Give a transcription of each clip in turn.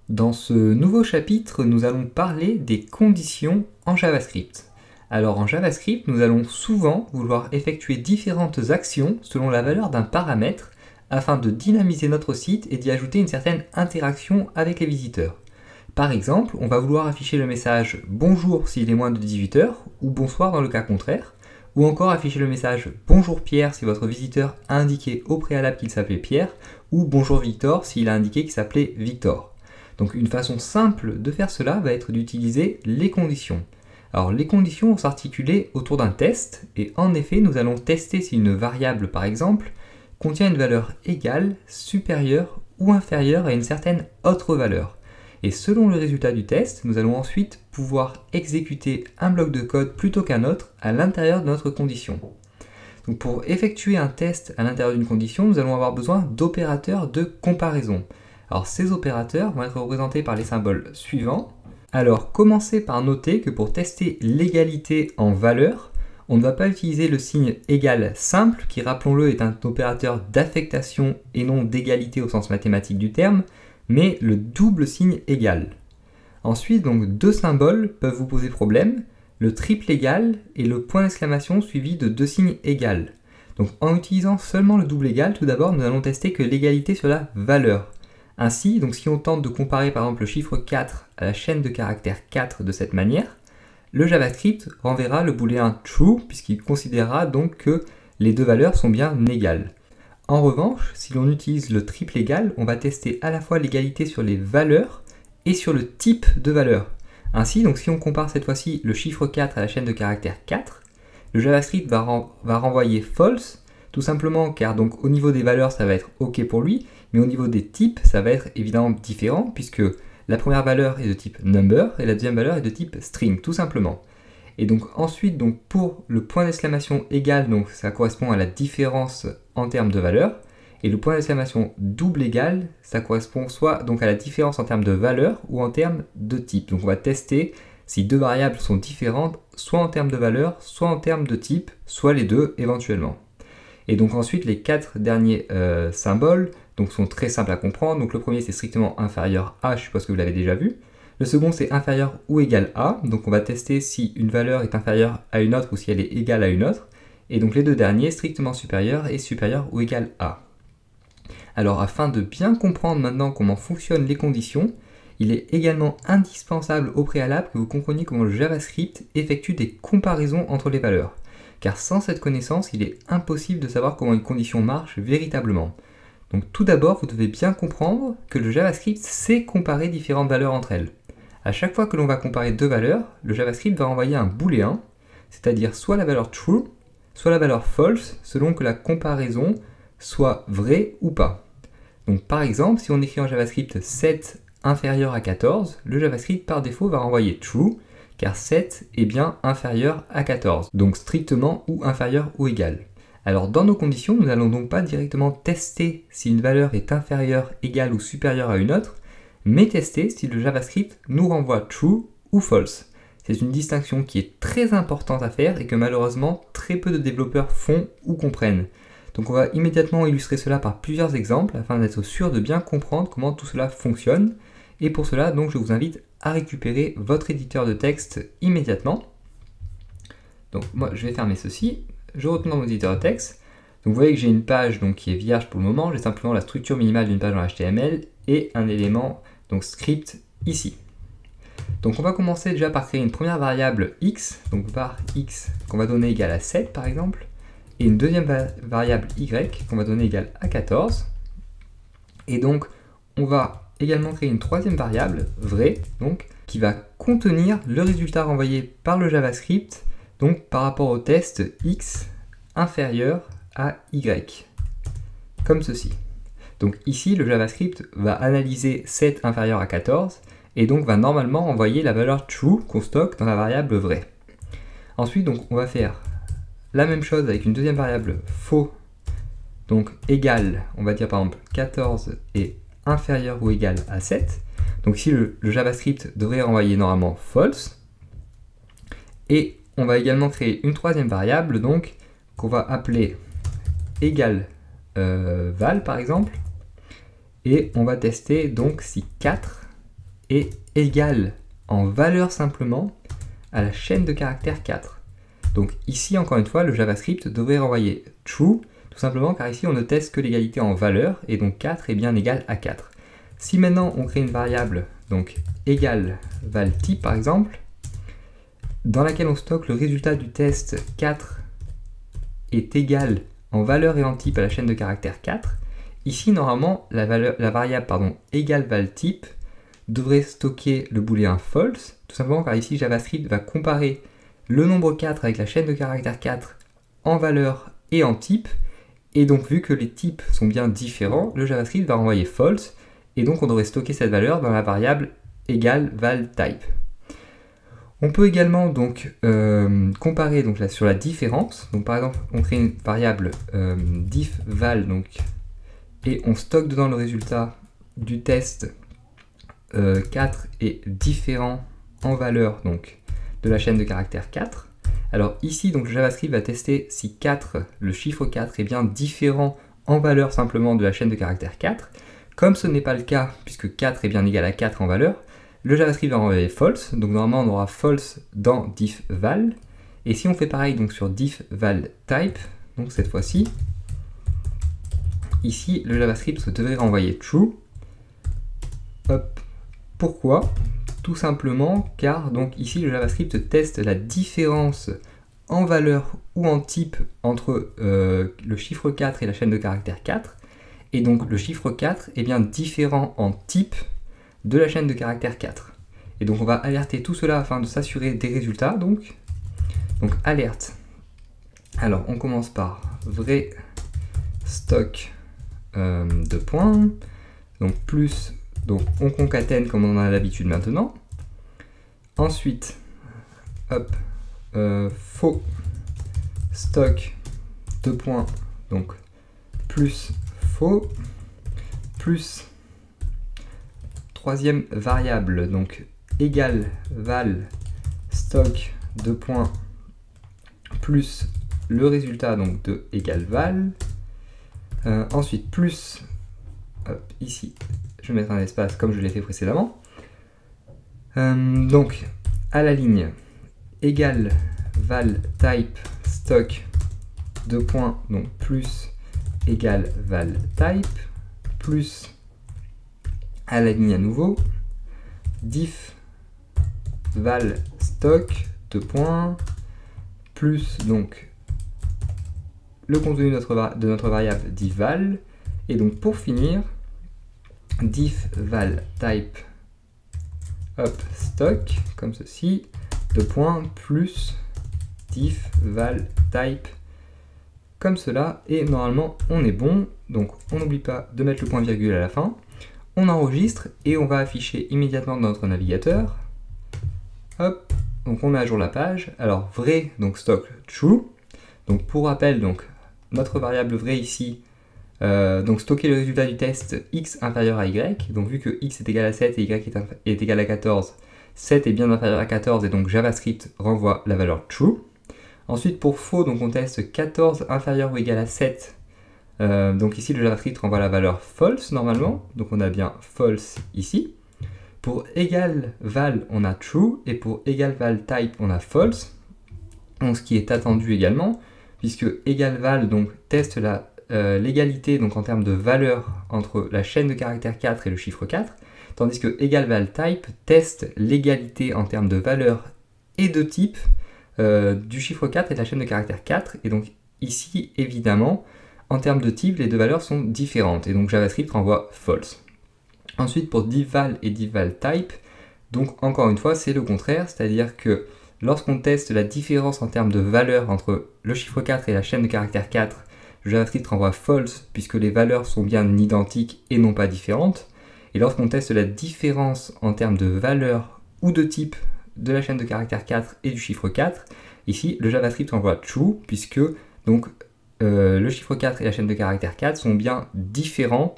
Dans ce nouveau chapitre, nous allons parler des conditions en JavaScript. Alors en JavaScript, nous allons souvent vouloir effectuer différentes actions selon la valeur d'un paramètre afin de dynamiser notre site et d'y ajouter une certaine interaction avec les visiteurs. Par exemple, on va vouloir afficher le message « Bonjour » s'il est moins de 18 h ou « Bonsoir » dans le cas contraire, ou encore afficher le message « Bonjour Pierre » si votre visiteur a indiqué au préalable qu'il s'appelait Pierre, ou « Bonjour Victor » s'il a indiqué qu'il s'appelait Victor. Donc une façon simple de faire cela va être d'utiliser les conditions. Alors les conditions vont s'articuler autour d'un test, et en effet nous allons tester si une variable par exemple contient une valeur égale, supérieure ou inférieure à une certaine autre valeur. Et selon le résultat du test, nous allons ensuite pouvoir exécuter un bloc de code plutôt qu'un autre à l'intérieur de notre condition. Donc pour effectuer un test à l'intérieur d'une condition, nous allons avoir besoin d'opérateurs de comparaison. Alors ces opérateurs vont être représentés par les symboles suivants. Alors commencez par noter que pour tester l'égalité en valeur, on ne va pas utiliser le signe égal simple, qui rappelons-le est un opérateur d'affectation et non d'égalité au sens mathématique du terme, mais le double signe égal. Ensuite, donc deux symboles peuvent vous poser problème, le triple égal et le point d'exclamation suivi de deux signes égal. Donc en utilisant seulement le double égal, tout d'abord nous allons tester que l'égalité sur la valeur. Ainsi, donc si on tente de comparer par exemple le chiffre 4 à la chaîne de caractères 4 de cette manière, le JavaScript renverra le booléen true puisqu'il considérera donc que les deux valeurs sont bien égales. En revanche, si l'on utilise le triple égal, on va tester à la fois l'égalité sur les valeurs et sur le type de valeur. Ainsi, donc si on compare cette fois-ci le chiffre 4 à la chaîne de caractères 4, le JavaScript va renvoyer false, tout simplement car donc au niveau des valeurs ça va être OK pour lui, mais au niveau des types ça va être évidemment différent puisque la première valeur est de type number et la deuxième valeur est de type string, tout simplement. Et donc ensuite, donc pour le point d'exclamation égal, donc ça correspond à la différence en termes de valeur, et le point d'exclamation double égal, ça correspond soit donc à la différence en termes de valeur ou en termes de type. Donc on va tester si deux variables sont différentes, soit en termes de valeur, soit en termes de type, soit les deux éventuellement. Et donc ensuite les quatre derniers symboles donc, sont très simples à comprendre. Donc le premier c'est strictement inférieur à, je suppose que vous l'avez déjà vu. Le second c'est inférieur ou égal à, donc on va tester si une valeur est inférieure à une autre ou si elle est égale à une autre. Et donc les deux derniers, strictement supérieur et supérieur ou égal à. Alors afin de bien comprendre maintenant comment fonctionnent les conditions, il est également indispensable au préalable que vous compreniez comment le JavaScript effectue des comparaisons entre les valeurs. Car sans cette connaissance, il est impossible de savoir comment une condition marche véritablement. Donc tout d'abord, vous devez bien comprendre que le JavaScript sait comparer différentes valeurs entre elles. À chaque fois que l'on va comparer deux valeurs, le JavaScript va renvoyer un booléen, c'est-à-dire soit la valeur true, soit la valeur false, selon que la comparaison soit vraie ou pas. Donc par exemple, si on écrit en JavaScript 7 inférieur à 14, le JavaScript par défaut va renvoyer true, car 7 est bien inférieur à 14, donc strictement ou inférieur ou égal. Alors dans nos conditions, nous n'allons donc pas directement tester si une valeur est inférieure, égale ou supérieure à une autre, mais tester si le JavaScript nous renvoie true ou false. C'est une distinction qui est très importante à faire et que malheureusement très peu de développeurs font ou comprennent. Donc on va immédiatement illustrer cela par plusieurs exemples afin d'être sûr de bien comprendre comment tout cela fonctionne. Et pour cela, donc, je vous invite à récupérer votre éditeur de texte immédiatement. Donc moi je vais fermer ceci. Je retourne dans mon éditeur de texte. Donc vous voyez que j'ai une page donc, qui est vierge pour le moment. J'ai simplement la structure minimale d'une page en HTML et un élément donc script ici. Donc on va commencer déjà par créer une première variable x, donc var x qu'on va donner égale à 7 par exemple, et une deuxième variable y qu'on va donner égale à 14. Et donc on va également créer une troisième variable, vrai, donc, qui va contenir le résultat renvoyé par le JavaScript donc par rapport au test x inférieur à y, comme ceci. Donc ici, le JavaScript va analyser 7 inférieur à 14, et donc va normalement renvoyer la valeur true qu'on stocke dans la variable vrai. Ensuite, donc, on va faire la même chose avec une deuxième variable faux, donc égale, on va dire par exemple 14 est inférieur ou égal à 7. Donc ici, le JavaScript devrait renvoyer normalement false, et on va également créer une troisième variable donc qu'on va appeler égale val par exemple, et on va tester donc si 4 est égal en valeur simplement à la chaîne de caractères 4. Donc ici, encore une fois, le JavaScript devrait renvoyer true, tout simplement car ici on ne teste que l'égalité en valeur, et donc 4 est bien égal à 4. Si maintenant on crée une variable, donc égale valType par exemple, dans laquelle on stocke le résultat du test 4 est égal en valeur et en type à la chaîne de caractères 4, ici normalement la variable égale valType devrait stocker le booléen false, tout simplement car ici JavaScript va comparer le nombre 4 avec la chaîne de caractères 4 en valeur et en type, et donc vu que les types sont bien différents, le JavaScript va renvoyer false, et donc on devrait stocker cette valeur dans la variable égale valType. On peut également donc comparer donc, là, sur la différence. Donc par exemple, on crée une variable diff_val et on stocke dedans le résultat du test 4 est différent en valeur donc, de la chaîne de caractères 4. Alors ici, donc, le JavaScript va tester si 4, le chiffre 4 est bien différent en valeur simplement de la chaîne de caractères 4. Comme ce n'est pas le cas, puisque 4 est bien égal à 4 en valeur, le JavaScript va renvoyer false. Donc normalement, on aura false dans diff_val. Et si on fait pareil donc sur diff_val_type, donc cette fois-ci, ici, le JavaScript devrait renvoyer true. Hop. Pourquoi ? Tout simplement car donc ici le JavaScript teste la différence en valeur ou en type entre le chiffre 4 et la chaîne de caractères 4, et donc le chiffre 4 est bien différent en type de la chaîne de caractères 4. Et donc on va alerter tout cela afin de s'assurer des résultats. Donc alerte. Alors on commence par vrai stock de points, donc plus. Donc on concatène comme on en a l'habitude maintenant. Ensuite, hop, faux stock de points, donc plus faux, plus troisième variable, donc égale val stock de points plus le résultat donc de égale val. Ensuite plus, hop, ici, je vais mettre un espace comme je l'ai fait précédemment. Donc, à la ligne, égale val type stock de points, donc plus égale val type, plus à la ligne à nouveau, diff val stock de points, plus donc le contenu de notre variable diff_val, et donc pour finir, diff_val_type hop stock comme ceci de points plus diff_val_type comme cela, et normalement on est bon. Donc on n'oublie pas de mettre le point virgule à la fin, on enregistre et on va afficher immédiatement dans notre navigateur. Hop, donc on met à jour la page. Alors vrai donc stock true, donc pour rappel donc notre variable vrai ici donc stocker le résultat du test x inférieur à y, donc vu que x est égal à 7 et y est égal à 14, 7 est bien inférieur à 14 et donc JavaScript renvoie la valeur true. Ensuite pour faux, donc on teste 14 inférieur ou égal à 7, donc ici le JavaScript renvoie la valeur false normalement, donc on a bien false ici. Pour égal val on a true, et pour égal val type on a false, donc ce qui est attendu également, puisque égal val donc teste l'égalité donc en termes de valeur entre la chaîne de caractère 4 et le chiffre 4, tandis que égal val type teste l'égalité en termes de valeur et de type du chiffre 4 et de la chaîne de caractère 4, et donc ici évidemment en termes de type les deux valeurs sont différentes, et donc JavaScript renvoie false. Ensuite pour diff_val et diff_val_type, donc encore une fois c'est le contraire, c'est-à-dire que lorsqu'on teste la différence en termes de valeur entre le chiffre 4 et la chaîne de caractère 4, JavaScript renvoie false puisque les valeurs sont bien identiques et non pas différentes. Et lorsqu'on teste la différence en termes de valeur ou de type de la chaîne de caractère 4 et du chiffre 4, ici le JavaScript renvoie true puisque donc, le chiffre 4 et la chaîne de caractère 4 sont bien différents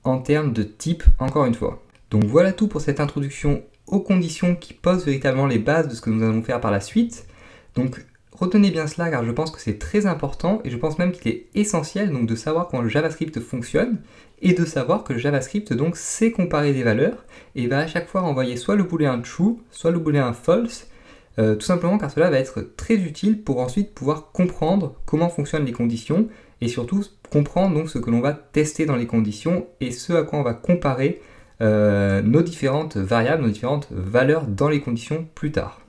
en termes de type encore une fois. Donc voilà tout pour cette introduction aux conditions qui posent véritablement les bases de ce que nous allons faire par la suite. Donc retenez bien cela car je pense que c'est très important et je pense même qu'il est essentiel donc de savoir comment le JavaScript fonctionne et de savoir que le JavaScript donc sait comparer des valeurs et va à chaque fois renvoyer soit le booléen true, soit le booléen false, tout simplement car cela va être très utile pour ensuite pouvoir comprendre comment fonctionnent les conditions et surtout comprendre donc ce que l'on va tester dans les conditions et ce à quoi on va comparer nos différentes variables, nos différentes valeurs dans les conditions plus tard.